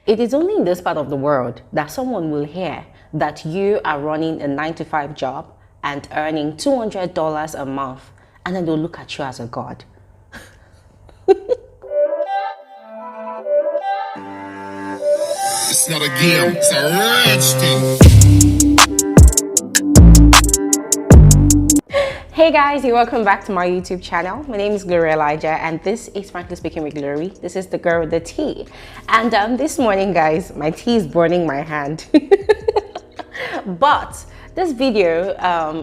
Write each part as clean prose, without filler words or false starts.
It is only in this part of the world that someone will hear that you are running a 9 to 5 job and earning $200 a month, and then they'll look at you as a god. It's not a game, it's a rich thing. Hey guys, you're welcome back to my YouTube channel. My name is Gloria Elijah and this is Frankly Speaking with Glory. This is the girl with the tea. And this morning guys, my tea is burning my hand. But this video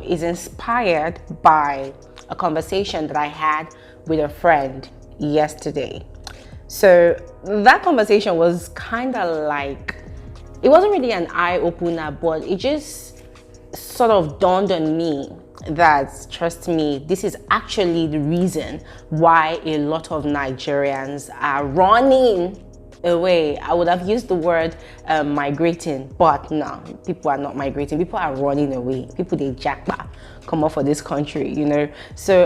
is inspired by a conversation that I had with a friend yesterday. So that conversation was kind of like, it wasn't really an eye-opener, but it just sort of dawned on me that, trust me, this is actually the reason why a lot of Nigerians are running away. I would have used the word migrating, but no, people are not migrating. People are running away. People, they jackpot come off for this country, you know. So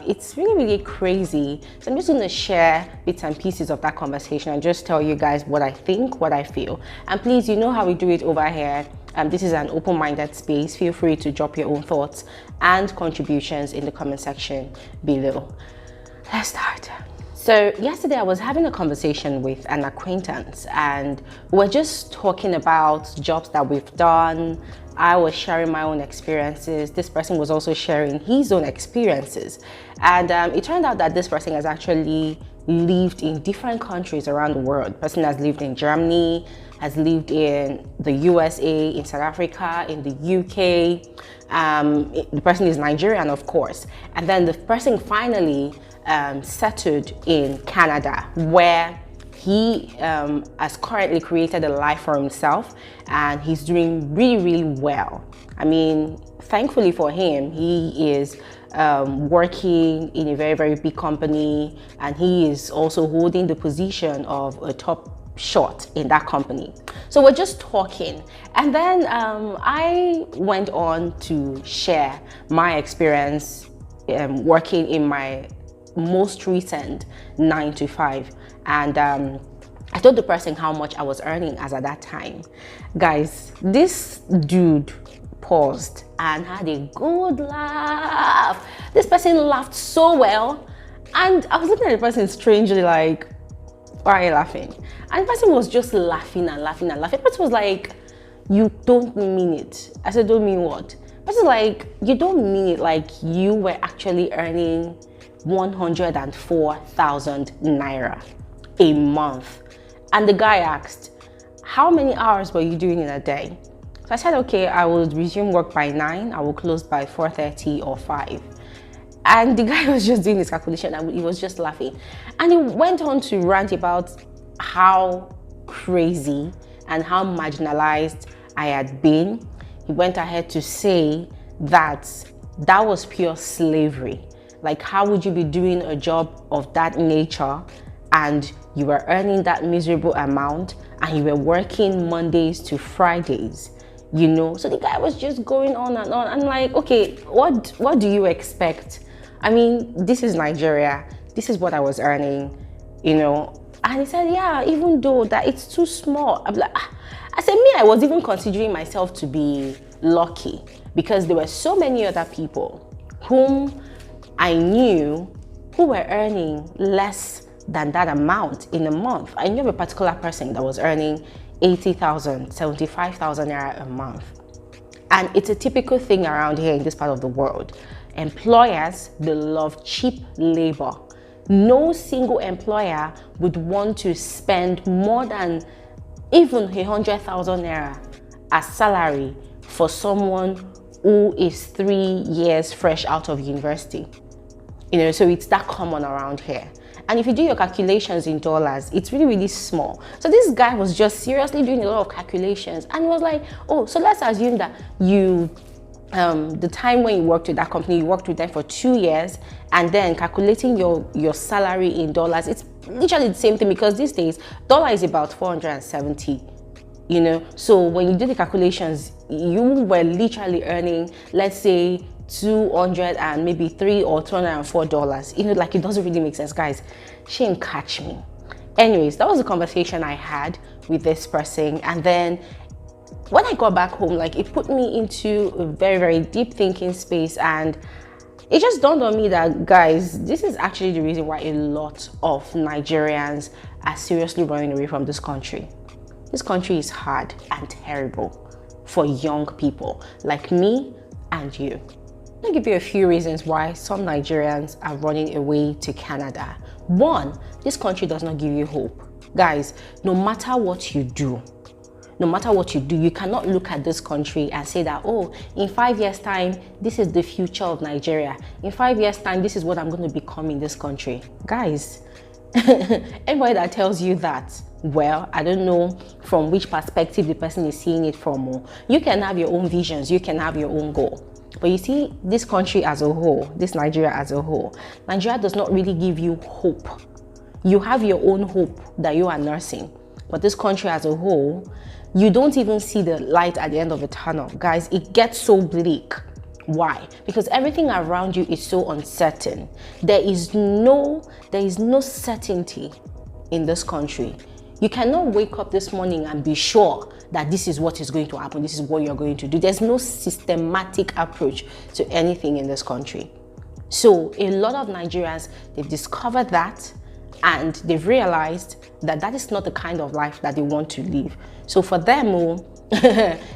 it's really crazy. So I'm just going to share bits and pieces of that conversation and just tell you guys what I think, what I feel. And please, you know how we do it over here. This is an open-minded space. Feel free to drop your own thoughts and contributions in the comment section below. Let's start. So yesterday I was having a conversation with an acquaintance and we're just talking about jobs that we've done. I was sharing my own experiences. This person was also sharing his own experiences. And it turned out that this person has actually lived in different countries around the world. The person has lived in Germany, has lived in the USA, in South Africa, in the UK. The person is Nigerian, of course. And then the person finally settled in Canada, where he has currently created a life for himself and he's doing really well. I mean, thankfully for him, he is working in a very big company and he is also holding the position of a top shot in that company. So we're just talking and then I went on to share my experience working in my most recent 9 to 5, and I told the person how much I was earning as at that time. Guys, this dude paused and had a good laugh. This person laughed so well and I was looking at the person strangely like, why are you laughing? And the person was just laughing and laughing and laughing. The person was like, you don't mean it. I said, don't mean what? The person was like, you don't mean it, like you were actually earning 104,000 naira a month. And the guy asked, how many hours were you doing in a day? So I said, okay, I will resume work by 9, I will close by 4:30 or 5. And the guy was just doing his calculation and he was just laughing. And he went on to rant about how crazy and how marginalized I had been. He went ahead to say that that was pure slavery. Like, how would you be doing a job of that nature and you were earning that miserable amount and you were working Mondays to Fridays, you know? So the guy was just going on and on. I'm like, okay, what do you expect? I mean, this is Nigeria. This is what I was earning, you know? And he said, yeah, even though that it's too small. I'm like, I said, me, I was even considering myself to be lucky because there were so many other people whom I knew who were earning less than that amount in a month. I knew of a particular person that was earning 80,000, 75,000 naira a month. And it's a typical thing around here in this part of the world. Employers, they love cheap labor. No single employer would want to spend more than even 100,000 naira as salary for someone who is 3 years fresh out of university. You know, so it's that common around here. And if you do your calculations in dollars, it's really small. So this guy was just seriously doing a lot of calculations and he was like, oh, so let's assume that you, the time when you worked with that company, you worked with them for 2 years and then calculating your salary in dollars, it's literally the same thing because these days, dollar is about 470. You know, so when you do the calculations, you were literally earning, let's say, 200 and maybe $3 or $204. You know, like, it doesn't really make sense, guys. She didn't catch me. Anyways, that was the conversation I had with this person. And then when I got back home, like, it put me into a very, very deep thinking space, and it just dawned on me that, guys, this is actually the reason why a lot of Nigerians are seriously running away from this country. This country is hard and terrible for young people like me and you. I'll give you a few reasons why some Nigerians are running away to Canada. One, this country does not give you hope. Guys, no matter what you do, you cannot look at this country and say that, oh, in 5 years' time, this is the future of Nigeria. In 5 years' time, this is what I'm going to become in this country. Guys, anybody that tells you that, well, I don't know from which perspective the person is seeing it from. You can have your own visions, you can have your own goal. But you see, this country as a whole, this Nigeria as a whole, Nigeria does not really give you hope. You have your own hope that you are nursing. But this country as a whole, you don't even see the light at the end of the tunnel. Guys, it gets so bleak. Why? Because everything around you is so uncertain. There is no certainty in this country. You cannot wake up this morning and be sure that this is what is going to happen, this is what you're going to do. There's no systematic approach to anything in this country. So a lot of Nigerians, they've discovered that, and they've realized that that is not the kind of life that they want to live. So for them,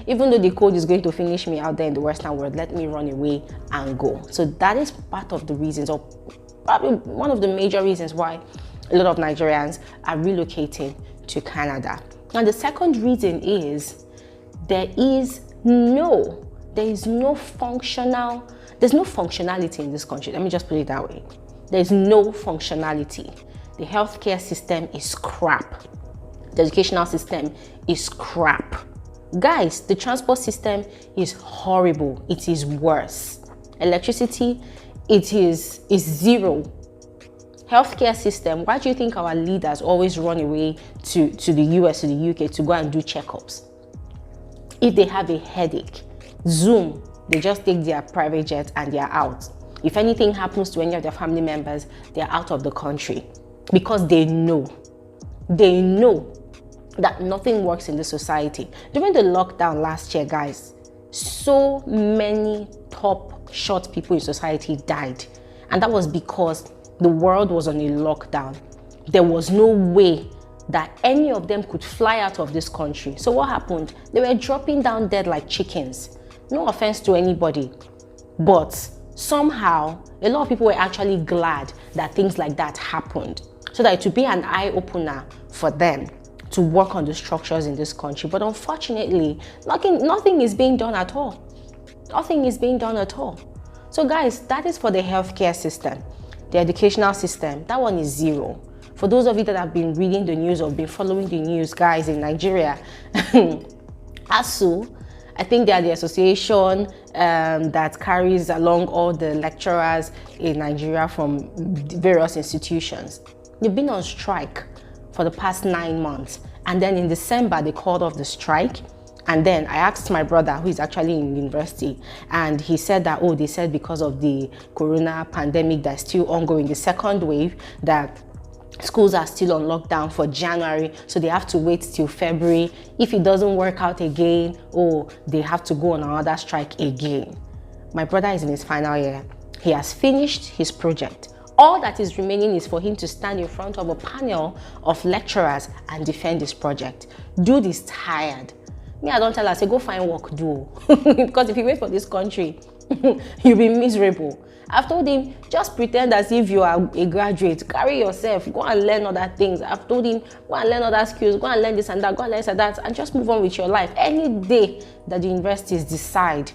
even though the code is going to finish me out there in the Western world, let me run away and go. So that is part of the reasons, or probably one of the major reasons why a lot of Nigerians are relocating to Canada. And the second reason is there's no functionality in this country. Let me just put it that way. There's no functionality. The healthcare system is crap. The educational system is crap. Guys, the transport system is horrible. It is worse. Electricity, it is zero. Healthcare system, why do you think our leaders always run away to the US, to the UK to go and do checkups? If they have a headache, Zoom, they just take their private jet and they're out. If anything happens to any of their family members, they're out of the country because they know that nothing works in this society. During the lockdown last year, guys, so many top short people in society died. And that was because the world was on a lockdown. There was no way that any of them could fly out of this country. So what happened? They were dropping down dead like chickens. No offense to anybody, but somehow a lot of people were actually glad that things like that happened, so that it would be an eye-opener for them to work on the structures in this country. But unfortunately, nothing is being done at all. Nothing is being done at all. So guys, that is for the healthcare system. The educational system, that one is zero. For those of you that have been reading the news or been following the news, guys, in Nigeria, ASU, I think they are the association that carries along all the lecturers in Nigeria from various institutions. They've been on strike for the past 9 months. And then in December, they called off the strike. And then I asked my brother, who is actually in university, and he said that, oh, they said because of the corona pandemic that's still ongoing, the second wave, that schools are still on lockdown for January, so they have to wait till February. If it doesn't work out again, oh, they have to go on another strike again. My brother is in his final year. He has finished his project. All that is remaining is for him to stand in front of a panel of lecturers and defend his project. Dude is tired. Me, I don't tell her, say, go find work, do. Because if you wait for this country, you'll be miserable. I've told him, just pretend as if you are a graduate. Carry yourself, go and learn other things. I've told him, go and learn other skills, go and learn this and that, go and learn this and that, and just move on with your life. Any day that the universities decide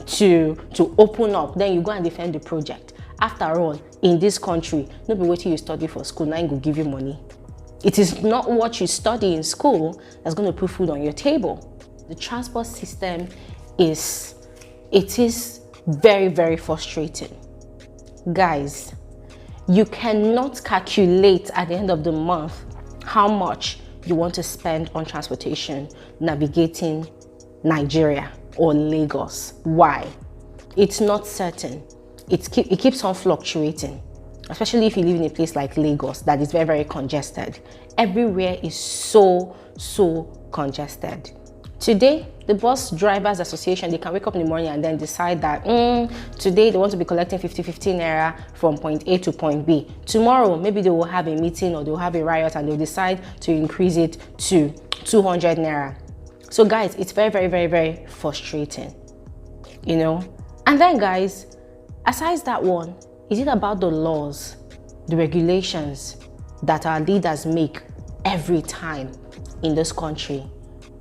to open up, then you go and defend the project. After all, in this country, no be waiting you study for school, now go give you money. It is not what you study in school that's going to put food on your table. The transport system is very, very frustrating. Guys, you cannot calculate at the end of the month how much you want to spend on transportation navigating Nigeria or Lagos. Why? It's not certain. It keeps on fluctuating. especially if you live in a place like Lagos that is very, very congested. Everywhere is so congested. Today, the Bus Drivers Association, they can wake up in the morning and then decide that today they want to be collecting 50 naira from point A to point B. Tomorrow, maybe they will have a meeting or they'll have a riot and they'll decide to increase it to 200 naira. So guys, it's very frustrating, you know. And then guys, aside that one, is it about the laws, the regulations that our leaders make every time in this country?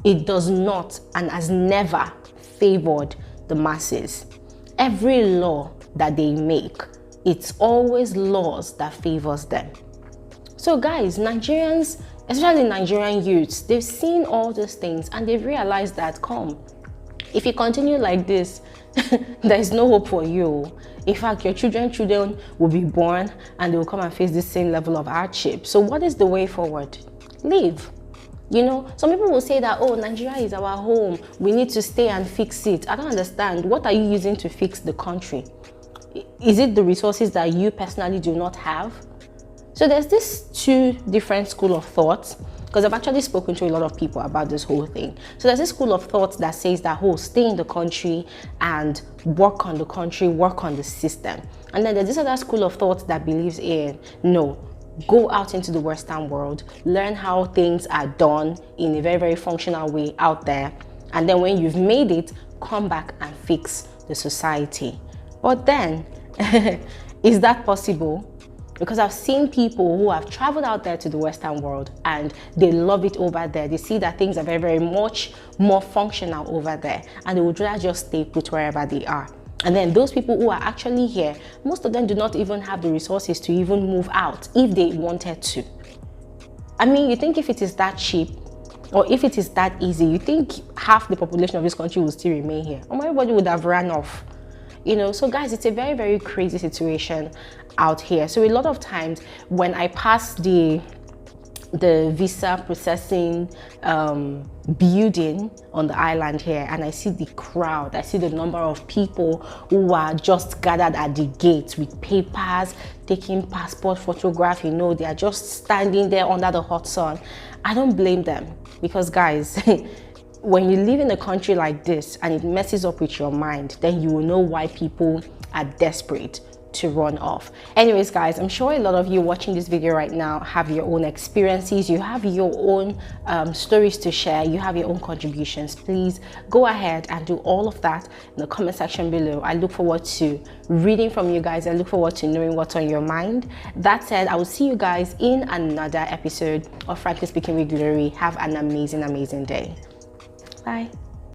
It does not and has never favored the masses. Every law that they make, it's always laws that favors them. So guys, Nigerians, especially Nigerian youths, they've seen all these things and they've realized that, if you continue like this, there is no hope for you. In fact, your children will be born and they will come and face the same level of hardship. So what is the way forward? Leave. You know, some people will say that, oh, Nigeria is our home, we need to stay and fix it. I don't understand. What are you using to fix the country? Is it the resources that you personally do not have? So there's this two different school of thought, because I've actually spoken to a lot of people about this whole thing. So there's this school of thought that says that, oh, stay in the country and work on the country, work on the system. And then there's this other school of thought that believes in, no, go out into the Western world, learn how things are done in a very functional way out there. And then when you've made it, come back and fix the society. But then, is that possible? Because I've seen people who have traveled out there to the Western world and they love it over there. They see that things are very much more functional over there and they would rather just stay put wherever they are. And then those people who are actually here, most of them do not even have the resources to even move out if they wanted to. I mean, you think if it is that cheap or if it is that easy, you think half the population of this country will still remain here? Or everybody would have run off. You know, so guys, it's a very crazy situation out here. So a lot of times when I pass the visa processing building on the island here and I see the crowd, I see the number of people who are just gathered at the gate with papers, taking passport photograph, you know, they are just standing there under the hot sun. I don't blame them, because guys, when you live in a country like this and it messes up with your mind, then you will know why people are desperate to run off. Anyways guys, I'm sure a lot of you watching this video right now have your own experiences, you have your own stories to share, you have your own contributions. Please go ahead and do all of that in the comment section below. I look forward to reading from you guys. I look forward to knowing what's on your mind. That said, I will see you guys in another episode of Frankly Speaking with Glory. Have an amazing day. Bye.